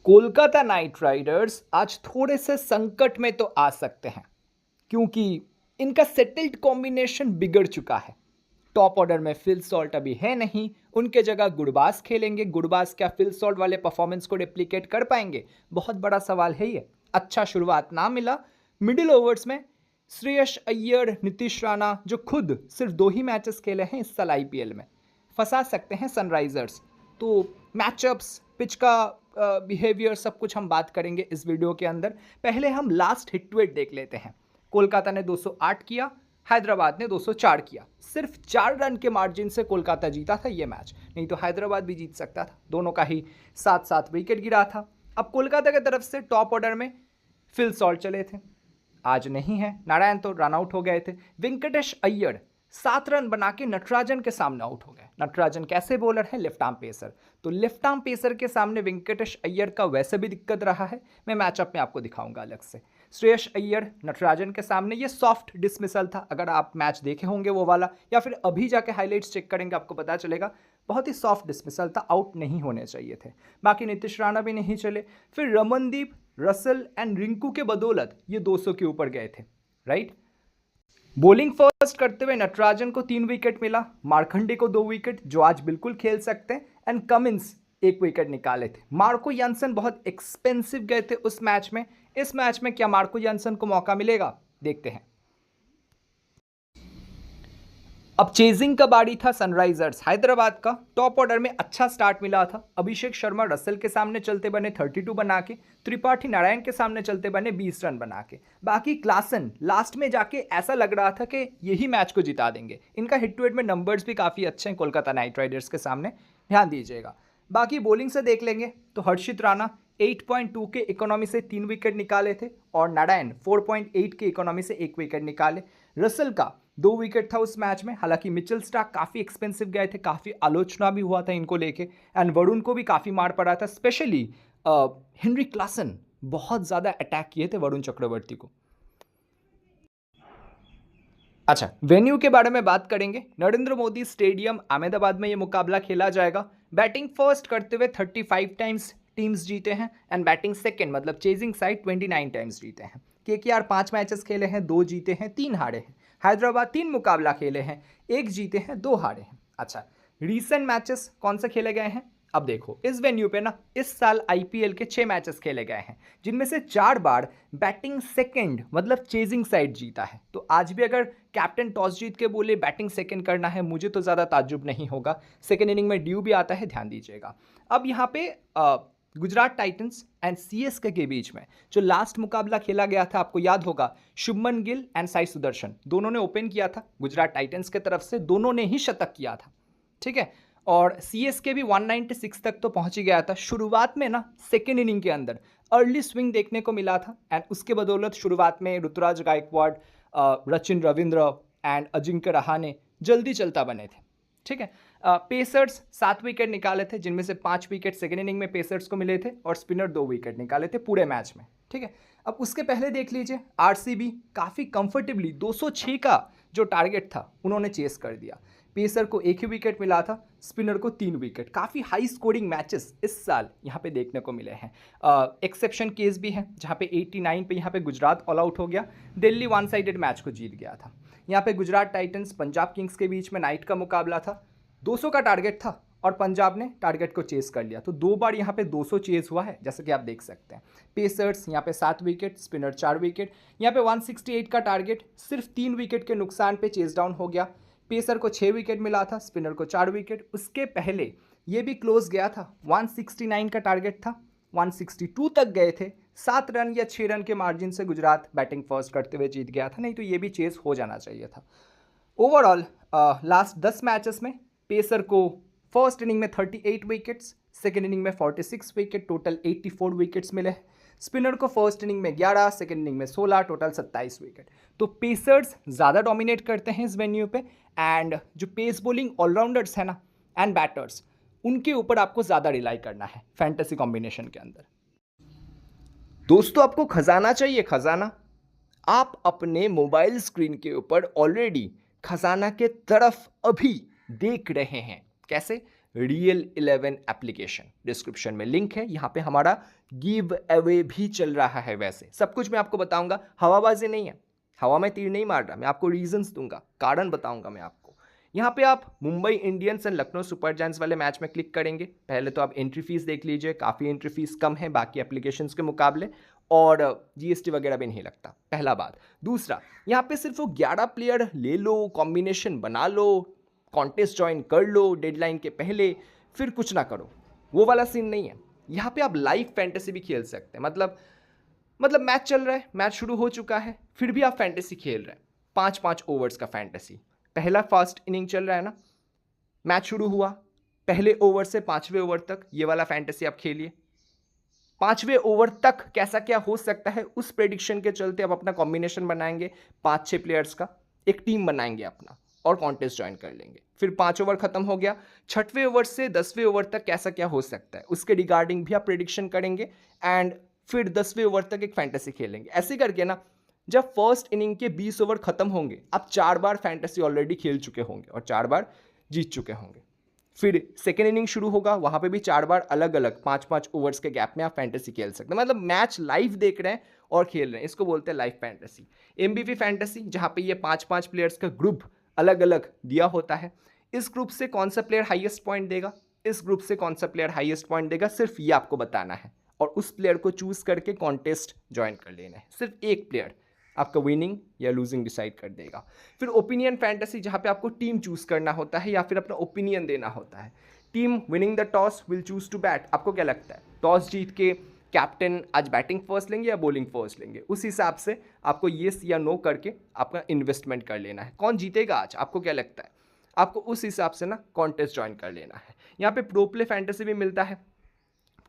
Kolkata night Riders आज थोड़े से संकट में तो आ सकते हैं क्योंकि इनका सेटल्ड कॉम्बिनेशन बिगड़ चुका है। टॉप ऑर्डर में फिल सॉल्ट अभी है नहीं, उनके जगह गुरबाज खेलेंगे। गुरबाज क्या फिल सॉल्ट वाले परफॉर्मेंस को रेप्लिकेट कर पाएंगे? बहुत बड़ा सवाल है ये। अच्छा शुरुआत ना मिला। मिडिल ओवर्स में श्रेयस अय्यर, नीतीश राणा जो खुद सिर्फ 2 ही मैचेस खेले हैं इस साल आईपीएल में, फंसा सकते हैं सनराइजर्स। तो मैचअप्स, पिच का बिहेवियर, सब कुछ हम बात करेंगे इस वीडियो के अंदर। पहले हम लास्ट हिट टू हिट देख लेते हैं। कोलकाता ने 208 किया, हैदराबाद ने 204 किया। सिर्फ 4 रन के मार्जिन से कोलकाता जीता था ये मैच, नहीं तो हैदराबाद भी जीत सकता था। दोनों का ही 7-7 विकेट गिरा था। अब कोलकाता की तरफ से टॉप ऑर्डर में फिल सॉल्ट चले थे, आज नहीं है। नारायण तो रन आउट हो गए थे। वेंकटेश अय्यर 7 रन बना के नटराजन के सामने आउट हो गए। नटराजन कैसे बॉलर है? Left arm pacer. तो लेफ्ट आर्म पेसर के सामने वेंकटेश अय्यर का वैसे भी दिक्कत रहा है, मैं मैचअप में आपको दिखाऊंगा अलग से। श्रेयस अय्यर नटराजन के सामने ये सॉफ्ट डिसमिसल था। अगर आप मैच देखे होंगे वो वाला, या फिर अभी जाके हाईलाइट्स चेक करेंगे आपको पता चलेगा, बहुत ही सॉफ्ट डिसमिसल था, आउट नहीं होने चाहिए थे। बाकी नीतीश राणा भी नहीं चले। फिर रमनदीप, रसल एंड रिंकू के बदौलत ये 200 के ऊपर गए थे, राइट। बॉलिंग फर्स्ट करते हुए नटराजन को 3 विकेट मिला, मार्कंडे को 2 विकेट जो आज बिल्कुल खेल सकते हैं, एंड कमिंस 1 विकेट निकाले थे। मार्को यानसन बहुत एक्सपेंसिव गए थे उस मैच में। इस मैच में क्या मार्को यानसन को मौका मिलेगा? देखते हैं। अब चेजिंग का बारी था सनराइजर्स हैदराबाद का। टॉप ऑर्डर में अच्छा स्टार्ट मिला था। अभिषेक शर्मा रसल के सामने चलते बने 32 बना के, त्रिपाठी नारायण के सामने चलते बने 20 रन बना के। बाकी क्लासन लास्ट में जाके ऐसा लग रहा था कि यही मैच को जिता देंगे। इनका हिट टू हिट में नंबर्स भी काफ़ी अच्छे हैं कोलकाता नाइट राइडर्स के सामने, ध्यान दीजिएगा। बाकी बॉलिंग से देख लेंगे तो हर्षित राणा 8.2 के इकोनॉमी से 3 विकेट निकाले थे, और नारायण 4.8 के इकोनॉमी से 1 विकेट निकाले। रसल का 2 विकेट था उस मैच में। हालांकि मिचेल स्टार्क काफ़ी एक्सपेंसिव गए थे, काफ़ी आलोचना भी हुआ था इनको लेके, एंड वरुण को भी काफ़ी मार पड़ा था। स्पेशली हेनरी क्लासन बहुत ज़्यादा अटैक किए थे वरुण चक्रवर्ती को। अच्छा, वेन्यू के बारे में बात करेंगे। नरेंद्र मोदी स्टेडियम अहमदाबाद में ये मुकाबला खेला जाएगा। बैटिंग फर्स्ट करते हुए 35 टाइम्स टीम्स जीते हैं, एंड बैटिंग सेकंड मतलब चेजिंग साइड 29 टाइम्स जीते हैं। केकेआर 5 मैचेस खेले हैं, 2 जीते हैं, 3 हारे हैं। हैदराबाद 3 मुकाबला खेले हैं, 1 जीते हैं, 2 हारे हैं। अच्छा, रीसेंट मैचेस कौन से खेले गए हैं? अब देखो, इस वेन्यू पे ना इस साल आईपीएल के 6 मैचेस खेले गए हैं, जिनमें से 4 बार बैटिंग सेकंड मतलब चेजिंग साइड जीता है। तो आज भी अगर कैप्टन टॉस जीत के बोले बैटिंग सेकंड करना है, मुझे तो ज़्यादा ताज्जुब नहीं होगा। सेकंड इनिंग में ड्यू भी आता है, ध्यान दीजिएगा। अब यहाँ पे गुजरात टाइटंस एंड सीएसके के बीच में जो लास्ट मुकाबला खेला गया था, आपको याद होगा, शुभमन गिल एंड साई सुदर्शन दोनों ने ओपन किया था। गुजरात टाइटंस के तरफ से दोनों ने ही शतक किया था, ठीक है। और सीएसके भी 196 तक तो पहुंच ही गया था। शुरुआत में ना सेकेंड इनिंग के अंदर अर्ली स्विंग देखने को मिला था, एंड उसके बदौलत शुरुआत में ऋतुराज गायकवाड़, रचिन रविंद्र एंड अजिंक्य रहाणे जल्दी चलता बने थे, ठीक है। पेसर्स 7 विकेट निकाले थे, जिनमें से 5 विकेट सेकेंड इनिंग में पेसर्स को मिले थे, और स्पिनर 2 विकेट निकाले थे पूरे मैच में, ठीक है। अब उसके पहले देख लीजिए, आरसीबी काफ़ी कंफर्टेबली 206 का जो टारगेट था उन्होंने चेस कर दिया। पेसर को 1 ही विकेट मिला था, स्पिनर को 3 विकेट। काफ़ी हाई स्कोरिंग मैचेस इस साल यहाँ पे देखने को मिले हैं। एक्सेप्शन केस भी है जहाँ पे 89 पे यहाँ पे गुजरात ऑल आउट हो गया, दिल्ली 1 साइडेड मैच को जीत गया था। यहाँ पे गुजरात टाइटंस पंजाब किंग्स के बीच में नाइट का मुकाबला था। 200 का टारगेट था और पंजाब ने टारगेट को चेस कर लिया, तो 2 बार यहाँ पे 200 चेस हुआ है, जैसे कि आप देख सकते हैं। पेसर्स यहाँ पे 7 विकेट, स्पिनर 4 विकेट। यहाँ पे 168 का टारगेट सिर्फ 3 विकेट के नुकसान पे चेस डाउन हो गया। पेसर को 6 विकेट मिला था, स्पिनर को 4 विकेट। उसके पहले ये भी क्लोज गया था, 169 का टारगेट था, 162 तक गए थे। 7 रन या 6 रन के मार्जिन से गुजरात बैटिंग फर्स्ट करते हुए जीत गया था, नहीं तो ये भी चेस हो जाना चाहिए था। ओवरऑल लास्ट 10 मैचेस में पेसर को फर्स्ट इनिंग में 38 विकेट्स, सेकेंड इनिंग में 46 विकेट, टोटल 84 विकेट्स मिले। स्पिनर को फर्स्ट इनिंग में 11, सेकेंड इनिंग में 16, टोटल 27 विकेट। तो पेसर्स ज़्यादा डोमिनेट करते हैं इस वेन्यू पे, एंड जो पेस बॉलिंग ऑलराउंडर्स हैं ना एंड बैटर्स, उनके ऊपर आपको ज़्यादा रिलाई करना है फैंटेसी कॉम्बिनेशन के अंदर। दोस्तों, आपको खजाना चाहिए, खजाना। आप अपने मोबाइल स्क्रीन के ऊपर ऑलरेडी खजाना के तरफ अभी देख रहे हैं। कैसे? Real 11 application. डिस्क्रिप्शन में लिंक है, यहाँ पे हमारा गिव अवे भी चल रहा है। वैसे सब कुछ मैं आपको बताऊंगा, हवाबाजी नहीं है, हवा में तीर नहीं मार रहा, मैं आपको रीजंस दूंगा, कारण बताऊंगा मैं आपको। यहाँ पे आप Mumbai Indians and Lucknow super giants वाले मैच में क्लिक करेंगे। पहले तो आप एंट्री फीस देख लीजिए, काफ़ी एंट्री फीस कम है बाकी एप्लीकेशंस के मुकाबले, और जीएसटी वगैरह भी नहीं लगता, पहला बात। दूसरा, यहाँ पे सिर्फ वो 11 प्लेयर ले लो, कॉम्बिनेशन बना लो, कॉन्टेस्ट ज्वाइन कर लो डेडलाइन के पहले, फिर कुछ ना करो, वो वाला सीन नहीं है। यहाँ पे आप लाइव फैंटेसी भी खेल सकते हैं, मतलब मैच चल रहा है, मैच शुरू हो चुका है, फिर भी आप फैंटेसी खेल रहे हैं, 5-5 ओवर्स का फैंटेसी। पहला फर्स्ट इनिंग चल रहा है ना, मैच शुरू हुआ, पहले ओवर से 5वें ओवर तक ये वाला फैंटेसी आप खेलिए। 5वें ओवर तक कैसा क्या हो सकता है, उस प्रेडिक्शन के चलते आप अपना कॉम्बिनेशन बनाएंगे 5-6 प्लेयर्स का, एक टीम बनाएंगे अपना और कॉन्टेस्ट ज्वाइन कर लेंगे। फिर 5 ओवर खत्म हो गया, 6वें ओवर से 10वें ओवर तक कैसा क्या हो सकता है उसके रिगार्डिंग भी आप प्रेडिक्शन करेंगे, एंड फिर 10वें ओवर तक एक फैंटेसी खेलेंगे। ऐसे करके ना, जब फर्स्ट इनिंग के 20 ओवर खत्म होंगे, आप 4 बार फैंटेसी ऑलरेडी खेल चुके होंगे और 4 बार जीत चुके होंगे। फिर सेकेंड इनिंग शुरू होगा, वहां पे भी 4 बार अलग अलग 5-5 ओवर्स के गैप में आप फैंटेसी खेल सकते हैं, मतलब मैच लाइव देख रहे हैं और खेल रहे हैं, इसको बोलते हैं लाइव फैंटेसी। एमबीपी फैंटेसी, जहां पे ये 5-5 प्लेयर्स का ग्रुप अलग अलग दिया होता है, इस ग्रुप से कौन सा प्लेयर हाईएस्ट पॉइंट देगा, इस ग्रुप से कौन सा प्लेयर हाईएस्ट पॉइंट देगा, सिर्फ ये आपको बताना है और उस प्लेयर को चूज करके कॉन्टेस्ट ज्वाइन कर लेना है। सिर्फ एक प्लेयर आपका विनिंग या लूजिंग डिसाइड कर देगा। फिर ओपिनियन फैंटेसी, जहां पे आपको टीम चूज करना होता है या फिर अपना ओपिनियन देना होता है। Team winning the toss will choose to bat. आपको क्या लगता है, टॉस जीत के कैप्टन आज बैटिंग फर्स्ट लेंगे या बॉलिंग फर्स्ट लेंगे, उस हिसाब से आपको येस या नो करके आपका इन्वेस्टमेंट कर लेना है। कौन जीतेगा आज, आपको क्या लगता है, आपको उस हिसाब से ना कॉन्टेस्ट ज्वाइन कर लेना है। यहाँ पे प्रो प्ले फैंटेसी भी मिलता है।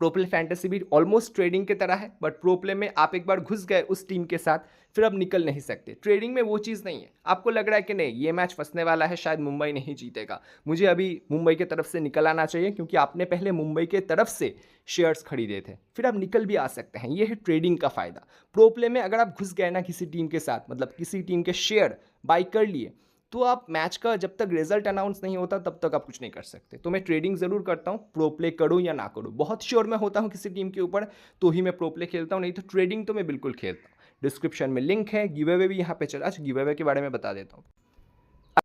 प्रो प्ले फैंटेसी भी ऑलमोस्ट ट्रेडिंग की तरह है, बट प्रो प्ले में आप एक बार घुस गए उस टीम के साथ, फिर अब निकल नहीं सकते। ट्रेडिंग में वो चीज़ नहीं है, आपको लग रहा है कि नहीं ये मैच फंसने वाला है, शायद मुंबई नहीं जीतेगा, मुझे अभी मुंबई की तरफ से निकल आना चाहिए, क्योंकि आपने पहले मुंबई के तरफ से शेयर्स खरीदे थे, फिर आप निकल भी आ सकते हैं। ये है ट्रेडिंग का फ़ायदा। प्रो प्ले में अगर आप घुस गए ना किसी टीम के साथ, मतलब किसी टीम के शेयर बाई कर लिए, तो आप मैच का जब तक रिजल्ट अनाउंस नहीं होता तब तक आप कुछ नहीं कर सकते। तो मैं ट्रेडिंग ज़रूर करता हूँ, प्रो प्ले करूँ या ना करूँ, बहुत श्योर मैं होता हूँ किसी टीम के ऊपर तो ही मैं प्रो प्ले खेलता हूँ, नहीं तो ट्रेडिंग तो मैं बिल्कुल खेलता हूँ। डिस्क्रिप्शन में लिंक है, गिव अवे भी यहाँ पे चला। अच्छा, गिव अवे के बारे में बता देता हूँ।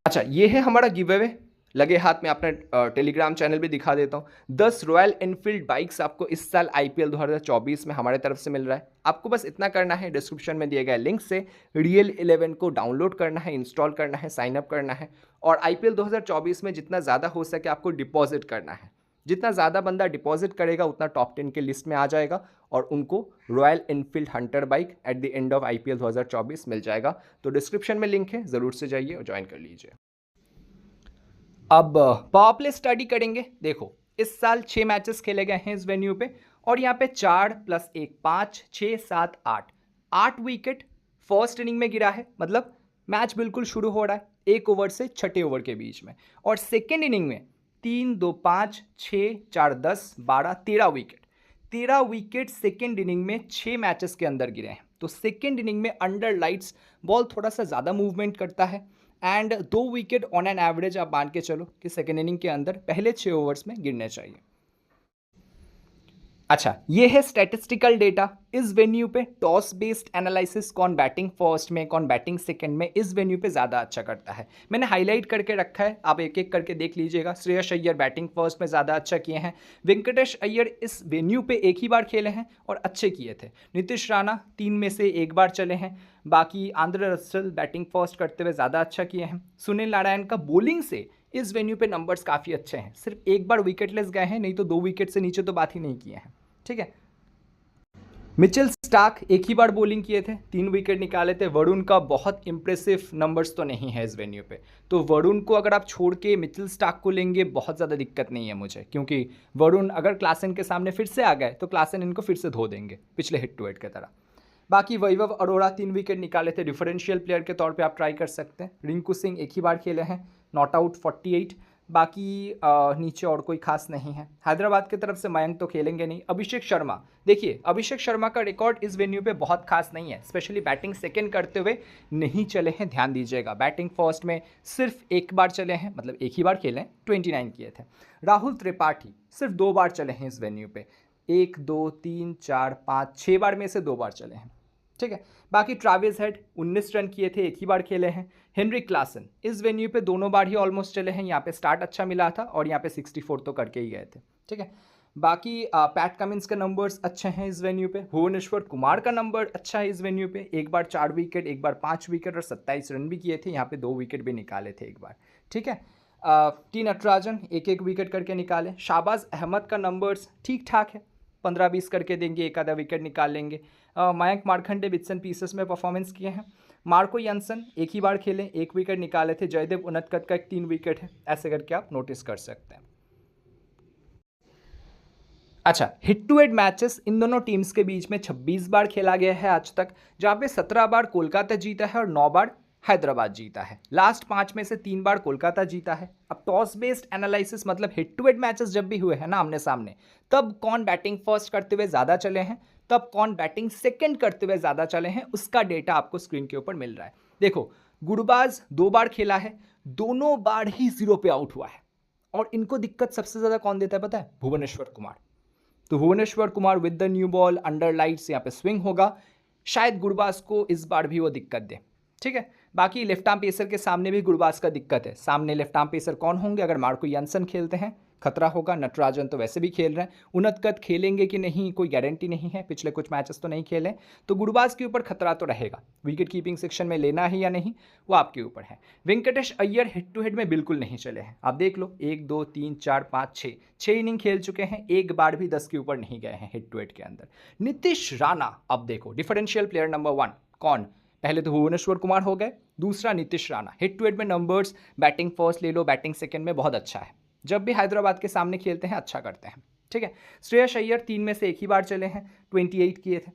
अच्छा, ये है हमारा गिव अवे, लगे हाथ में अपना टेलीग्राम चैनल भी दिखा देता हूँ। 10 रॉयल एनफील्ड बाइक्स आपको इस साल आईपीएल 2024 में हमारे तरफ से मिल रहा है। आपको बस इतना करना है, डिस्क्रिप्शन में दिए गए लिंक से रियल 11 को डाउनलोड करना है, इंस्टॉल करना है, साइन अप करना है, और आईपीएल 2024 में जितना ज़्यादा हो सके आपको डिपॉजिट करना है। जितना ज़्यादा बंदा डिपॉजिट करेगा उतना टॉप 10 के लिस्ट में आ जाएगा और उनको royal Enfield Hunter bike at the end of IPL 2024 मिल जाएगा। तो डिस्क्रिप्शन में लिंक है, ज़रूर से जाइए और ज्वाइन कर लीजिए। अब पावर प्ले स्टडी करेंगे। देखो, इस साल 6 मैचेस खेले गए हैं इस वेन्यू पे, और यहाँ पे 4 + 1 5 6 7 8 विकेट फर्स्ट इनिंग में गिरा है, मतलब मैच बिल्कुल शुरू हो रहा है 1 ओवर से 6ठे ओवर के बीच में। और सेकेंड इनिंग में 3 2 5 6 4 10 12 13 विकेट सेकेंड इनिंग में 6 मैचेस के अंदर गिरे हैं। तो सेकेंड इनिंग में अंडर लाइट्स बॉल थोड़ा सा ज़्यादा मूवमेंट करता है, and 2 wicket on an average आप मान के चलो कि सेकेंड इनिंग के अंदर पहले 6 ओवर्स में गिरने चाहिए। अच्छा, ये है स्टैटिस्टिकल डेटा इस वेन्यू पे। टॉस बेस्ड एनालिसिस, कौन बैटिंग फर्स्ट में कौन बैटिंग सेकंड में, इस वेन्यू पे ज़्यादा अच्छा करता है। मैंने हाईलाइट करके रखा है, आप एक एक करके देख लीजिएगा। श्रेयस अय्यर बैटिंग फर्स्ट में ज़्यादा अच्छा किए हैं। वेंकटेश अय्यर इस वेन्यू पे एक ही बार खेले हैं और अच्छे किए थे। नीतीश राणा 3 में से 1 बार चले हैं। बाकी आंद्रे रसल बैटिंग फर्स्ट करते हुए ज़्यादा अच्छा किए हैं। सुनील नारायण का बॉलिंग से इस वेन्यू पे नंबर्स काफ़ी अच्छे हैं, सिर्फ 1 बार विकेटलेस गए हैं, नहीं तो 2 विकेट से नीचे तो बात ही नहीं किए हैं। ठीक है, मिचेल स्टार्क 1 ही बार बॉलिंग किए थे, 3 विकेट निकाले थे। वरुण का बहुत इंप्रेसिव नंबर्स तो नहीं है इस वेन्यू पे, तो वरुण को अगर आप छोड़ के मिचेल स्टार्क को लेंगे बहुत ज़्यादा दिक्कत नहीं है मुझे, क्योंकि वरुण अगर क्लासन के सामने फिर से आ गए तो क्लासन इनको फिर से धो देंगे पिछले हिट टू हिट की तरह। बाकी वैभव अरोड़ा 3 विकेट निकाले थे, डिफरेंशियल प्लेयर के तौर पे आप ट्राई कर सकते हैं। रिंकू सिंह 1 ही बार खेले हैं, नॉट आउट 48। बाकी नीचे और कोई खास नहीं है। हैदराबाद की तरफ से मयंक तो खेलेंगे नहीं। अभिषेक शर्मा, देखिए अभिषेक शर्मा का रिकॉर्ड इस वेन्यू पे बहुत खास नहीं है, स्पेशली बैटिंग सेकंड करते हुए नहीं चले हैं, ध्यान दीजिएगा। बैटिंग फर्स्ट में सिर्फ एक बार चले हैं, मतलब एक ही बार खेले, 29 किए थे। राहुल त्रिपाठी सिर्फ 2 बार चले हैं इस वेन्यू पे, 1 2 3 4 5 6 बार में से 2 बार चले हैं, ठीक है। बाकी ट्रैविस हेड 19 रन किए थे, एक ही बार खेले हैं। हेनरिक क्लासन इस वेन्यू पे दोनों बार ही ऑलमोस्ट चले हैं, यहाँ पे स्टार्ट अच्छा मिला था और यहाँ पे 64 तो करके ही गए थे, ठीक है। बाकी पैट कमिंस के नंबर्स अच्छे हैं इस वेन्यू पे। भुवनेश्वर कुमार का नंबर अच्छा है इस वेन्यू पे, एक बार 4 विकेट, एक बार 5 विकेट और 27 रन भी किए थे, यहाँ पे 2 विकेट भी निकाले थे एक बार, ठीक है। टी नटराजन एक एक विकेट करके निकाले। शाहबाज अहमद का नंबर्स ठीक ठाक है, 15-20 करके देंगे, एक आधा विकेट निकाल लेंगे। Mayank Markande bits and pieces में परफॉर्मेंस किए हैं। मार्को यंसन एक ही बार खेले, 1 विकेट निकाले थे। जयदेव उनतकट का 3 विकेट है, ऐसे करके आप नोटिस कर सकते हैं। अच्छा, हिट टू हेड मैचेस इन दोनों टीम्स के बीच में 26 बार खेला गया है आज तक, जहाँ पे 17 बार कोलकाता जीता है और 9 बार हैदराबाद जीता है। लास्ट 5 में से 3 बार कोलकाता जीता है। अब टॉस बेस्ड एनालिसिस, मतलब हिट टू हेड मैचेस जब भी हुए हैं ना आमने सामने, तब कौन बैटिंग फर्स्ट करते हुए ज़्यादा चले हैं, तब कौन बैटिंग सेकंड करते हुए ज़्यादा चले हैं, उसका डेटा आपको स्क्रीन के ऊपर मिल रहा है। देखो, गुरबाज 2 बार खेला है, दोनों बार ही 0 पे आउट हुआ है, और इनको दिक्कत सबसे ज़्यादा कौन देता है पता है? भुवनेश्वर कुमार। तो Bhuvneshwar Kumar with the new ball under lights यहाँ पे स्विंग होगा, शायद गुरबाज को इस बार भी वो दिक्कत दे, ठीक है। बाकी लेफ्ट आर्म पेसर के सामने भी गुरबाज का दिक्कत है। सामने लेफ्ट आर्म पेसर कौन होंगे? अगर मार्को यंसन खेलते हैं खतरा होगा, नटराजन तो वैसे भी खेल रहे हैं, उनतकट खेलेंगे कि नहीं कोई गारंटी नहीं है, पिछले कुछ मैचेस तो नहीं खेले, तो गुरबाज के ऊपर खतरा तो रहेगा। विकेट कीपिंग सेक्शन में लेना है या नहीं वो आपके ऊपर है। Venkatesh Iyer head to head में बिल्कुल नहीं चले हैं, आप देख लो 1 2 3 4 5 6 इनिंग खेल चुके हैं, एक बार भी 10 के ऊपर नहीं गए हैं हेड टू हेड के अंदर। नीतीश राणा, अब देखो डिफरेंशियल प्लेयर नंबर 1 कौन? पहले तो भुवनेश्वर कुमार हो गए, दूसरा Nitish Rana. Head to head में नंबर्स बैटिंग फर्स्ट ले लो, बैटिंग सेकंड में बहुत अच्छा है, जब भी हैदराबाद के सामने खेलते हैं अच्छा करते हैं, ठीक है। श्रेयस अय्यर 3 में से 1 ही बार चले हैं, 28 किए थे।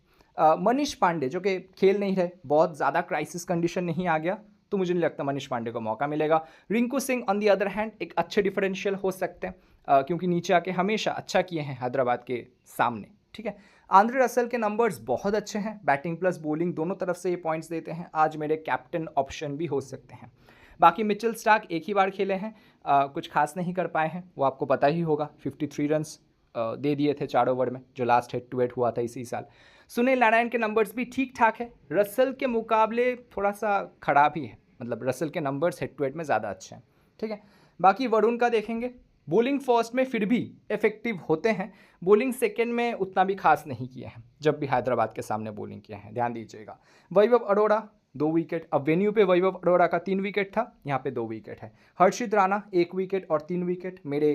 मनीष पांडे जो कि खेल नहीं रहे, बहुत ज़्यादा क्राइसिस कंडीशन नहीं आ गया, तो मुझे नहीं लगता मनीष पांडे को मौका मिलेगा। Rinku Singh on the other hand एक अच्छे डिफरेंशियल हो सकते हैं, क्योंकि नीचे आके हमेशा अच्छा किए हैं हैदराबाद के सामने, ठीक है। आंद्रे रसल के नंबर्स बहुत अच्छे हैं, बैटिंग प्लस बॉलिंग दोनों तरफ से ये पॉइंट्स देते हैं, आज मेरे कैप्टन ऑप्शन भी हो सकते हैं। बाकी मिचेल स्टार्क एक ही बार खेले हैं, कुछ खास नहीं कर पाए हैं, वो आपको पता ही होगा। 53 रन्स दे दिए थे 4 ओवर में, जो लास्ट हेड टू हेड हुआ था इसी साल। सुनील नारायण के नंबर्स भी ठीक ठाक है, रसल के मुकाबले थोड़ा सा खराब ही है, मतलब रसल के नंबर्स हेड टू हेड में ज़्यादा अच्छे हैं, ठीक है। बाकी वरुण का देखेंगे, बॉलिंग फर्स्ट में फिर भी इफेक्टिव होते हैं, बॉलिंग सेकेंड में उतना भी खास नहीं किए हैं जब भी हैदराबाद के सामने बॉलिंग किए हैं, ध्यान दीजिएगा। वैभव अरोड़ा 2 विकेट, अब वेन्यू पे वैभव अरोड़ा का 3 विकेट था, यहाँ पे 2 विकेट है। हर्षित राणा 1 विकेट और 3 विकेट, मेरे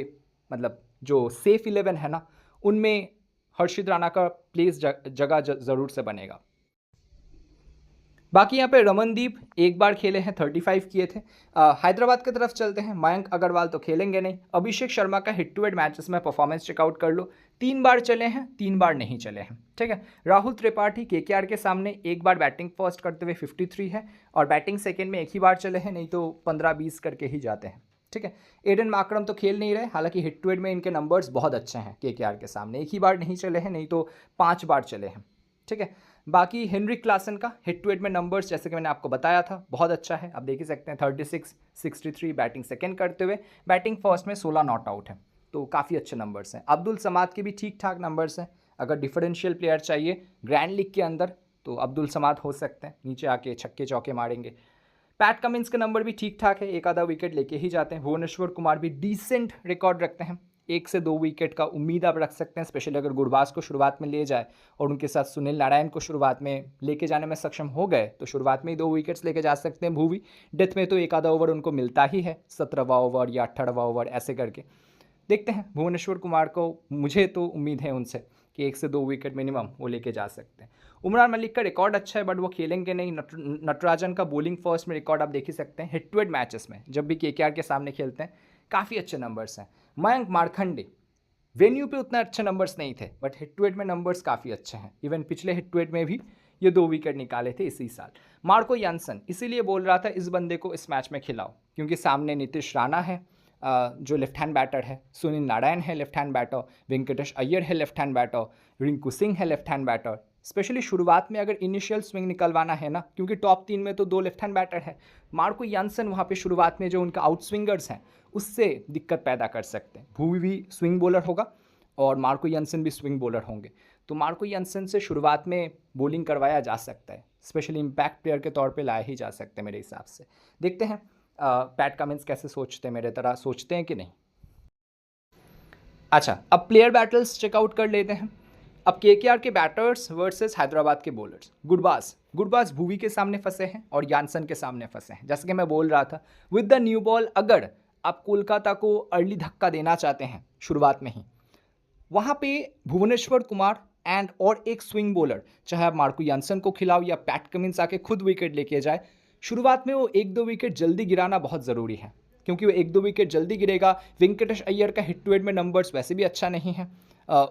मतलब जो सेफ 11 है ना उनमें हर्षित राणा का प्लेस जगह ज़रूर से बनेगा। बाकी यहाँ पे रमनदीप एक बार खेले हैं, 35 किए थे। हैदराबाद की तरफ चलते हैं, मयंक अग्रवाल तो खेलेंगे नहीं। अभिषेक शर्मा का हिट टू हेड मैचेस में परफॉर्मेंस चेकआउट कर लो, 3 बार चले हैं, 3 बार नहीं चले हैं, ठीक है। राहुल त्रिपाठी केकेआर के सामने एक बार बैटिंग फर्स्ट करते हुए 53 है, और बैटिंग सेकेंड में एक ही बार चले हैं, नहीं तो 15-20 करके ही जाते हैं, ठीक है। एडन मार्करम तो खेल नहीं रहे, हालांकि हिट टू हेड में इनके नंबर्स बहुत अच्छे हैं केकेआर के सामने, एक ही बार नहीं चले हैं, नहीं तो 5 बार चले हैं, ठीक है। बाकी हेनरिक क्लासन का हिट टू हेड में नंबर्स जैसे कि मैंने आपको बताया था बहुत अच्छा है, आप देख ही सकते हैं 36, 63 बैटिंग सेकंड करते हुए, बैटिंग फर्स्ट में 16 नॉट आउट है, तो काफ़ी अच्छे नंबर्स हैं। अब्दुल समाद के भी ठीक ठाक नंबर्स हैं, अगर डिफरेंशियल प्लेयर चाहिए ग्रैंड लीग के अंदर तो अब्दुल समाद हो सकते हैं, नीचे आके छक्के चौके मारेंगे। पैट कमिंस के नंबर भी ठीक ठाक है, एक आधा विकेट लेके ही जाते हैं। भुवनेश्वर कुमार भी डिसेंट रिकॉर्ड रखते हैं, 1 से 2 विकेट का उम्मीद आप रख सकते हैं, स्पेशली अगर गुरबाज को शुरुआत में ले जाए और उनके साथ सुनील नारायण को शुरुआत में लेके जाने में सक्षम हो गए तो शुरुआत में ही 2 विकेट्स लेके जा सकते हैं। भूवी डेथ में तो एक आधा ओवर उनको मिलता ही है, 17वां ओवर या 18वां ओवर ऐसे करके। देखते हैं भुवनेश्वर कुमार को, मुझे तो उम्मीद है उनसे कि 1 से 2 विकेट मिनिमम वो लेके जा सकते हैं। उमरान मलिक का रिकॉर्ड अच्छा है बट वो खेलेंगे नहीं। नटराजन का बॉलिंग फर्स्ट में रिकॉर्ड आप देख ही सकते हैं, हिट टू हेड मैचेस में जब भी केकेआर के सामने खेलते हैं काफ़ी अच्छे नंबर्स हैं। मयंक मार्कंडे वेन्यू पे उतना अच्छे नंबर्स नहीं थे बट हिट टू हेड में नंबर्स काफ़ी अच्छे हैं, इवन पिछले हिट टू हेड में भी ये 2 विकेट निकाले थे इसी साल। मार्को यानसन, इसीलिए बोल रहा था इस बंदे को इस मैच में खिलाओ क्योंकि सामने नीतीश राणा है, जो लेफ्ट हैंड बैटर है, सुनील नारायण है left hand batter, Venkatesh Iyer है left hand batter, Rinku Singh है लेफ्ट हैंड बैटर। स्पेशली शुरुआत में अगर इनिशियल स्विंग निकलवाना है ना, क्योंकि टॉप 3 में तो 2 लेफ्ट हैंड बैटर है, मार्को यान्सन वहाँ पे शुरुआत में जो उनका आउट स्विंगर्स हैं उससे दिक्कत पैदा कर सकते हैं। भुवी भी स्विंग बॉलर होगा और मार्को यान्सन भी स्विंग बॉलर होंगे, तो मार्को यान्सन से शुरुआत में बॉलिंग करवाया जा सकता है, स्पेशली इम्पैक्ट प्लेयर के तौर पे लाया ही जा सकते हैं मेरे हिसाब से। देखते हैं पैट कमिंस कैसे सोचते हैं, मेरे तरह सोचते हैं कि नहीं। अच्छा, अब प्लेयर बैटल्स चेकआउट कर लेते हैं। अब केकेआर के बैटर्स वर्सेस हैदराबाद के बॉलर्स। गुरबाज भुवी के सामने फंसे हैं और यान्सन के सामने फंसे हैं। जैसे कि मैं बोल रहा था, विद द न्यू बॉल अगर आप कोलकाता को अर्ली धक्का देना चाहते हैं शुरुआत में ही, वहाँ पे भुवनेश्वर कुमार एंड और एक स्विंग बॉलर, चाहे आप मार्को यान्सन को खिलाओ या पैट कमिंस आके खुद विकेट लेके जाए, शुरुआत में वो 1-2 विकेट जल्दी गिराना बहुत ज़रूरी है, क्योंकि वो 1-2 विकेट जल्दी गिरेगा। वेंकटेश अय्यर का हिट टू हेड में नंबर्स वैसे भी अच्छा नहीं है,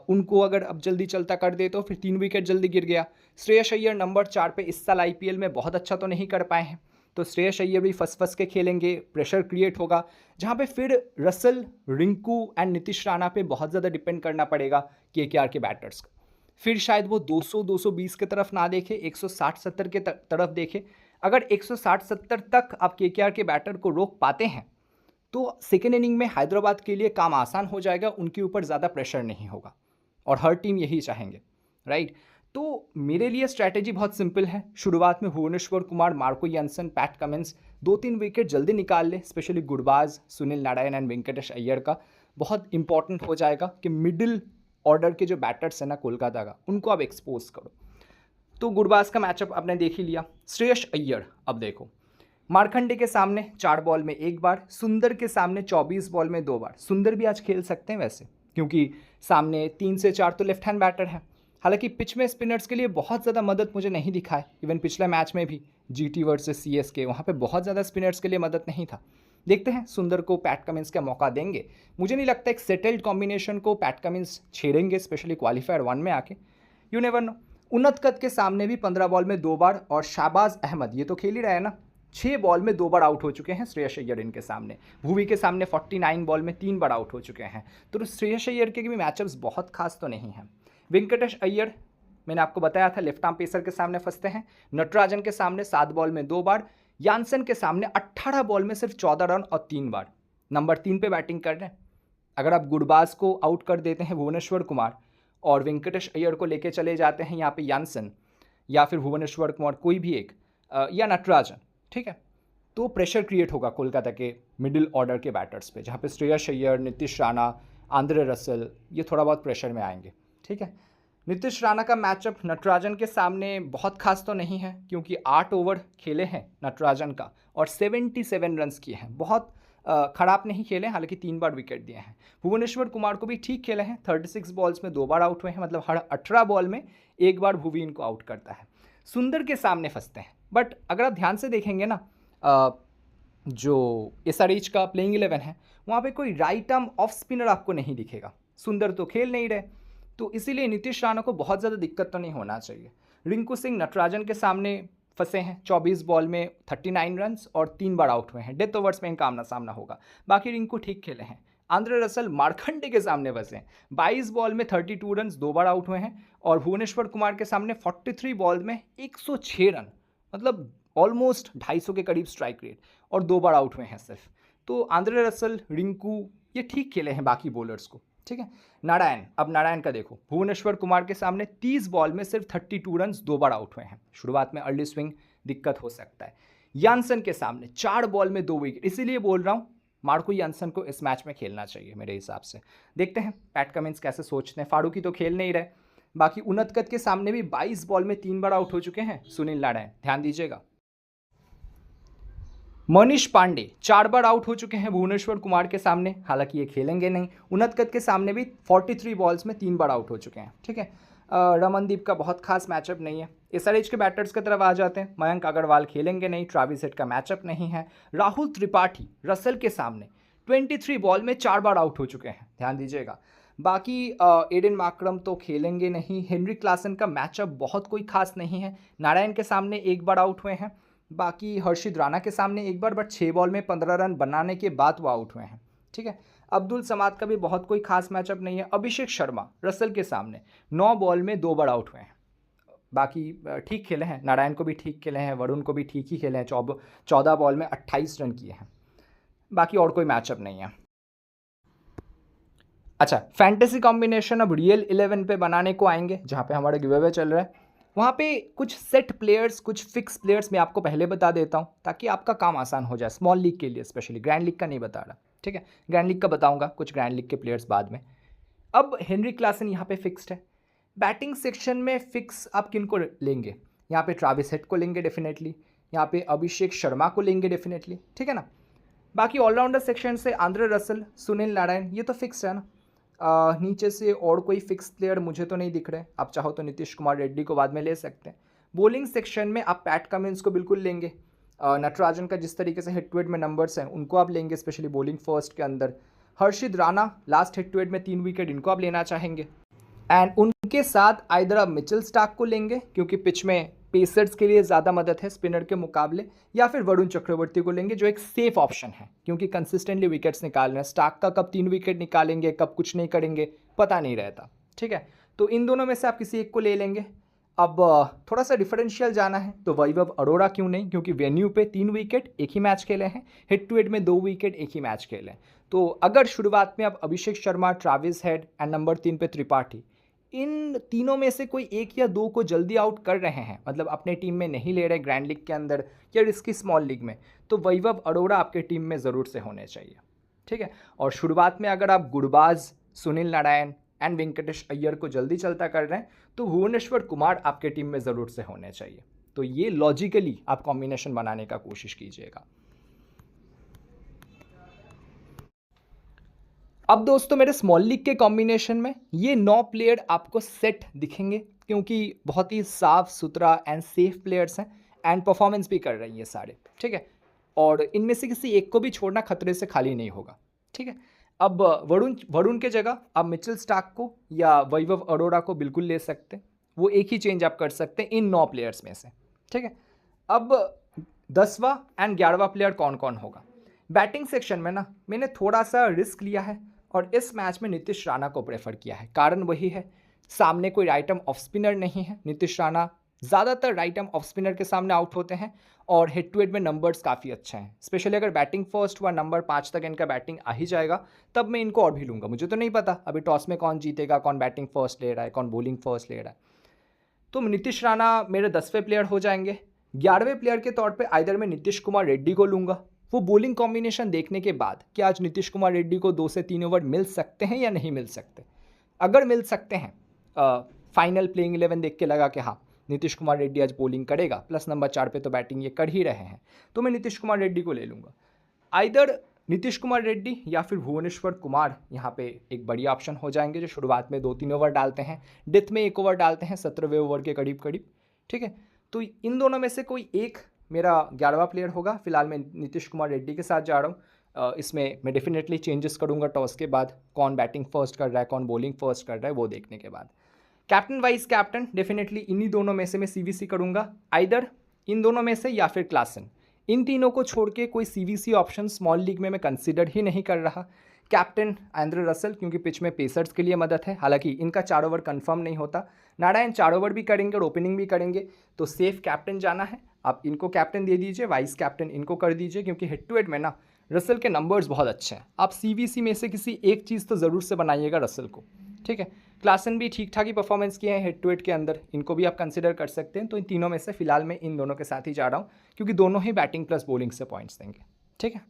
उनको अगर अब जल्दी चलता कर दे तो फिर 3 विकेट जल्दी गिर गया। श्रेयस अय्यर नंबर 4 पे इस साल IPL में बहुत अच्छा तो नहीं कर पाए हैं, तो श्रेयस अय्यर भी फंस के खेलेंगे, प्रेशर क्रिएट होगा, जहाँ पे फिर रसल, रिंकू एंड नीतीश राणा पे बहुत ज़्यादा डिपेंड करना पड़ेगा केकेआर के बैटर्स का। फिर शायद वो 200-220 के तरफ ना देखे, 160-70 के तरफ देखे। अगर 160-70 तक आप केकेआर के बैटर को रोक पाते हैं तो सेकेंड इनिंग में हैदराबाद के लिए काम आसान हो जाएगा, उनके ऊपर ज़्यादा प्रेशर नहीं होगा और हर टीम यही चाहेंगे, राइट। तो मेरे लिए स्ट्रैटेजी बहुत सिंपल है। शुरुआत में Bhuvneshwar Kumar, Marco Jansen, Pat Cummins 2-3 wicket जल्दी निकाल ले, स्पेशली गुरबाज, सुनील नारायण एंड वेंकटेश अय्यर का बहुत इंपॉर्टेंट हो जाएगा कि मिडिल ऑर्डर के जो बैटर्स हैं ना कोलकाता का, उनको आप एक्सपोज करो। तो गुरबाज का मैचअप आपने देख ही लिया। श्रेयस अय्यर, अब देखो, मारखंडे के सामने 4 बॉल में 1 बार, सुंदर के सामने 24 बॉल में 2 बार। सुंदर भी आज खेल सकते हैं वैसे, क्योंकि सामने 3 से 4 तो लेफ्ट हैंड बैटर हैं। हालांकि पिच में स्पिनर्स के लिए बहुत ज़्यादा मदद मुझे नहीं दिखा है, इवन पिछले मैच में भी GT वर्सेस CSK, वहाँ पे बहुत ज़्यादा स्पिनर्स के लिए मदद नहीं था। देखते हैं सुंदर को पैट कमिंस का मौका देंगे। मुझे नहीं लगता एक सेटल्ड कॉम्बिनेशन को पैट कमिंस छेड़ेंगे, स्पेशली क्वालिफायर 1 में आके, यू नेवर नो। उनतकत के सामने भी 15 बॉल में 2 बार, और शाहबाज अहमद ये तो खेल ही रहे हैं ना, 6 बॉल में 2 बार आउट हो चुके हैं श्रेयस अय्यर इनके सामने। भुवी के सामने 49 बॉल में 3 बार आउट हो चुके हैं, तो श्रेयस अय्यर के भी मैचअप्स बहुत खास तो नहीं हैं। वेंकटेश अय्यर, मैंने आपको बताया था, लेफ्ट आर्म पेसर के सामने फंसते हैं। नटराजन के सामने 7 बॉल में 2 बार, यान्सन के सामने 18 बॉल में सिर्फ 14 रन और 3 बार। नंबर 3 पे बैटिंग कर रहे हैं। अगर आप गुरबाज को आउट कर देते हैं भुवनेश्वर कुमार और वेंकटेश अय्यर को लेके चले जाते हैं यहाँ पे यान्सन या फिर भुवनेश्वर कुमार कोई भी एक, या नटराजन, ठीक है, तो प्रेशर क्रिएट होगा कोलकाता के मिडिल ऑर्डर के बैटर्स पे, जहाँ पे श्रेयस अय्यर, नीतीश राणा, आंद्रे रसल ये थोड़ा बहुत प्रेशर में आएंगे, ठीक है। नीतीश राणा का मैचअप नटराजन के सामने बहुत खास तो नहीं है, क्योंकि 8 ओवर खेले हैं नटराजन का और 77 रन्स किए हैं, बहुत ख़राब नहीं खेले, हालांकि 3 बार विकेट दिए हैं। भुवनेश्वर कुमार को भी ठीक खेले हैं, 36 बॉल्स में 2 बार आउट हुए हैं, मतलब हर 18 बॉल में 1 बार भुवी इनको आउट करता है। सुंदर के सामने फंसते हैं, बट अगर आप ध्यान से देखेंगे ना, जो SRH का प्लेइंग 11 है, वहाँ पे कोई राइट आर्म ऑफ स्पिनर आपको नहीं दिखेगा। सुंदर तो खेल नहीं रहे, तो इसीलिए नीतीश राणा को बहुत ज़्यादा दिक्कत तो नहीं होना चाहिए। रिंकू सिंह नटराजन के सामने फंसे हैं, 24 बॉल में 39 रन्स और 3 बार आउट हुए हैं। डेथ ओवर्स में इनका आमना सामना होगा, बाकी रिंकू ठीक खेले हैं। आंद्रे रसल मारखंडे के सामने फंसे हैं, 22 बॉल में 32 रन्स, 2 बार आउट हुए हैं, और भुवनेश्वर कुमार के सामने 43 बॉल में 106 रन, मतलब ऑलमोस्ट 250 के करीब स्ट्राइक रेट, और 2 बार आउट हुए हैं सिर्फ। तो आंद्रे रसल, रिंकू ये ठीक खेले हैं बाकी बॉलर्स को, ठीक है। नारायण, अब नारायण का देखो, भुवनेश्वर कुमार के सामने 30 बॉल में सिर्फ 32 रन, 2 बार आउट हुए हैं। शुरुआत में अर्ली स्विंग दिक्कत हो सकता है। यान्सन के सामने 4 बॉल में 2 विकेट, इसीलिए बोल रहा हूँ मार्को यान्सन को इस मैच में खेलना चाहिए मेरे हिसाब से। देखते हैं पैट कमिंस कैसे सोचते हैं। फारूकी तो खेल नहीं रहे, बाकी उनतकत के सामने भी 22 बॉल में 3 बार आउट हो चुके हैं सुनील नारायण, ध्यान दीजिएगा। मनीष पांडे 4 बार आउट हो चुके हैं भुवनेश्वर कुमार के सामने, हालांकि ये खेलेंगे नहीं। उनतकत के सामने भी 43 बॉल्स में 3 बार आउट हो चुके हैं, ठीक है। रमनदीप का बहुत खास मैचअप नहीं है। SRH के बैटर्स की तरफ आ जाते हैं। मयंक अग्रवाल खेलेंगे नहीं, ट्रेविस हेड का मैचअप नहीं है। राहुल त्रिपाठी रसल के सामने 23 बॉल में 4 बार आउट हो चुके हैं, ध्यान दीजिएगा। बाकी एडन मार्करम तो खेलेंगे नहीं। हेनरी क्लासन का मैचअप बहुत कोई खास नहीं है। नारायण के सामने 1 बार आउट हुए हैं, बाकी हर्षित राणा के सामने 1 बार, बट 6 बॉल में 15 रन बनाने के बाद वो आउट हुए हैं, ठीक है। अब्दुल समाद का भी बहुत कोई खास मैचअप नहीं है। अभिषेक शर्मा रसल के सामने 9 बॉल में 2 बार आउट हुए हैं, बाकी ठीक खेले हैं। नारायण को भी ठीक खेले हैं, वरुण को भी ठीक ही खेले हैं, 14 बॉल में 28 रन किए हैं, बाकी और कोई मैचअप नहीं है। अच्छा, फैंटेसी कॉम्बिनेशन अब रियल 11 पे बनाने को आएंगे, जहाँ पे हमारा गिव अवे चल रहा है। वहाँ पे कुछ सेट प्लेयर्स, कुछ फिक्स प्लेयर्स मैं आपको पहले बता देता हूँ ताकि आपका काम आसान हो जाए, स्मॉल लीग के लिए स्पेशली। ग्रैंड लीग का नहीं बता रहा, ठीक है। ग्रैंड लीग का बताऊँगा, कुछ ग्रैंड लीग के प्लेयर्स बाद में। अब हेनरी क्लासन यहाँ पे फिक्स्ड है। बैटिंग सेक्शन में फिक्स आप किन को लेंगे? यहाँ पे ट्रैविस हेड को लेंगे डेफिनेटली, यहाँ पे अभिषेक शर्मा को लेंगे डेफिनेटली, ठीक है ना। बाकी ऑलराउंडर सेक्शन से आंद्रे रसल, सुनील नारायण, ये तो फिक्स है ना। नीचे से और कोई फिक्स प्लेयर मुझे तो नहीं दिख रहे। आप चाहो तो नीतीश कुमार रेड्डी को बाद में ले सकते हैं। बॉलिंग सेक्शन में आप पैट कमिंस को बिल्कुल लेंगे। नटराजन का जिस तरीके से हेड टू हेड में नंबर्स हैं उनको आप लेंगे, स्पेशली बॉलिंग फर्स्ट के अंदर। Harshit Rana last head to head में 3 विकेट, इनको आप लेना चाहेंगे। एंड उनके साथ आइदर आप मिचेल स्टार्क को लेंगे क्योंकि पिच में पेसर्स के लिए ज़्यादा मदद है स्पिनर के मुकाबले, या फिर वरुण चक्रवर्ती को लेंगे जो एक सेफ ऑप्शन है क्योंकि कंसिस्टेंटली विकेट्स निकाल रहे हैं। स्टार्क का कब 3 विकेट निकालेंगे, कब कुछ नहीं करेंगे, पता नहीं रहता, ठीक है। तो इन दोनों में से आप किसी एक को ले लेंगे। अब थोड़ा सा डिफरेंशियल जाना है तो वैभव अरोड़ा क्यों नहीं, क्योंकि वेन्यू पे 3 विकेट एक ही मैच खेले हैं, हेड टू हेड में 2 विकेट एक ही मैच खेले हैं। तो अगर शुरुआत में आप Abhishek Sharma, Travis Head and number 3 पे त्रिपाठी, इन तीनों में से कोई एक या दो को जल्दी आउट कर रहे हैं, मतलब अपने टीम में नहीं ले रहे ग्रैंड लीग के अंदर या रिस्की स्मॉल लीग में, तो वैभव अरोड़ा आपके टीम में ज़रूर से होने चाहिए, ठीक है। और शुरुआत में अगर आप गुरबाज, सुनील नारायण एंड वेंकटेश अय्यर को जल्दी चलता कर रहे हैं तो भुवनेश्वर कुमार आपके टीम में ज़रूर से होने चाहिए। तो ये लॉजिकली आप कॉम्बिनेशन बनाने का कोशिश कीजिएगा। अब दोस्तों मेरे स्मॉल लीग के कॉम्बिनेशन में ये 9 प्लेयर आपको सेट दिखेंगे क्योंकि बहुत ही साफ सुथरा एंड सेफ प्लेयर्स हैं एंड परफॉर्मेंस भी कर रही हैं सारे, ठीक है। और इनमें से किसी एक को भी छोड़ना खतरे से खाली नहीं होगा, ठीक है। अब वरुण के जगह आप मिचेल स्टार्क को या वैभव अरोड़ा को बिल्कुल ले सकते हैं, वो एक ही चेंज आप कर सकते हैं इन 9 प्लेयर्स में से, ठीक है। अब 10वां एंड 11वां प्लेयर कौन कौन होगा? बैटिंग सेक्शन में ना मैंने थोड़ा सा रिस्क लिया है और इस मैच में नीतीश राणा को प्रेफर किया है। कारण वही है, सामने कोई राइट आर्म ऑफ स्पिनर नहीं है। नीतीश राणा ज़्यादातर राइट आर्म ऑफ स्पिनर के सामने आउट होते हैं और हेड टू हेड में नंबर्स काफ़ी अच्छे हैं। स्पेशली अगर बैटिंग फर्स्ट हुआ, नंबर 5 तक इनका बैटिंग आ ही जाएगा, तब मैं इनको और भी लूँगा। मुझे तो नहीं पता अभी टॉस में कौन जीतेगा, कौन बैटिंग फर्स्ट ले रहा है, कौन बॉलिंग फर्स्ट ले रहा है। तो नीतीश राणा मेरे 10वें प्लेयर हो जाएंगे। 11वें प्लेयर के तौर पर आइदर मैं नीतीश कुमार रेड्डी को लूँगा। वो बॉलिंग कॉम्बिनेशन देखने के बाद कि आज नीतीश कुमार रेड्डी को 2 से 3 ओवर मिल सकते हैं या नहीं मिल सकते। अगर मिल सकते हैं, फाइनल प्लेइंग 11 देख के लगा कि हाँ नीतीश कुमार रेड्डी आज बॉलिंग करेगा, प्लस नंबर 4 पे तो बैटिंग ये कर ही रहे हैं, तो मैं नीतीश कुमार रेड्डी को ले लूँगा। आइदर नीतीश कुमार रेड्डी या फिर भुवनेश्वर कुमार यहाँ पे एक बढ़िया ऑप्शन हो जाएंगे जो शुरुआत में 2-3 ओवर डालते हैं, डेथ में 1 ओवर डालते हैं 17वें ओवर के करीब करीब, ठीक है। तो इन दोनों में से कोई एक मेरा 11वां प्लेयर होगा। फिलहाल मैं नीतीश कुमार रेड्डी के साथ जा रहा हूँ। इसमें मैं डेफिनेटली चेंजेस करूँगा टॉस के बाद, कौन बैटिंग फर्स्ट कर रहा है, कौन बॉलिंग फर्स्ट कर रहा है, वो देखने के बाद। कैप्टन वाइस कैप्टन डेफिनेटली इन्हीं दोनों में से मैं सीवीसी करूँगा, आइदर इन दोनों में से या फिर क्लासन। इन तीनों को छोड़ के कोई सीवीसी ऑप्शन स्मॉल लीग में मैं कंसिडर ही नहीं कर रहा। कैप्टन आंद्रे रसल क्योंकि पिच में पेसर्स के लिए मदद है, हालांकि इनका 4 ओवर कंफर्म नहीं होता। नारायण 4 ओवर भी करेंगे और ओपनिंग भी करेंगे, तो सेफ कैप्टन जाना है। आप इनको कैप्टन दे दीजिए, वाइस कैप्टन इनको कर दीजिए क्योंकि हेड टू हेड में ना रसल के नंबर्स बहुत अच्छे हैं। आप सीवीसी में से किसी एक चीज़ तो ज़रूर से बनाइएगा रसल को, ठीक है। क्लासन भी ठीक ठाक ही परफॉर्मेंस किए हैं हेड टू हेड के अंदर, इनको भी आप कंसिडर कर सकते हैं। तो इन तीनों में से फिलहाल मैं इन दोनों के साथ ही जा रहा हूँ क्योंकि दोनों ही बैटिंग प्लस बॉलिंग से पॉइंट्स देंगे, ठीक है।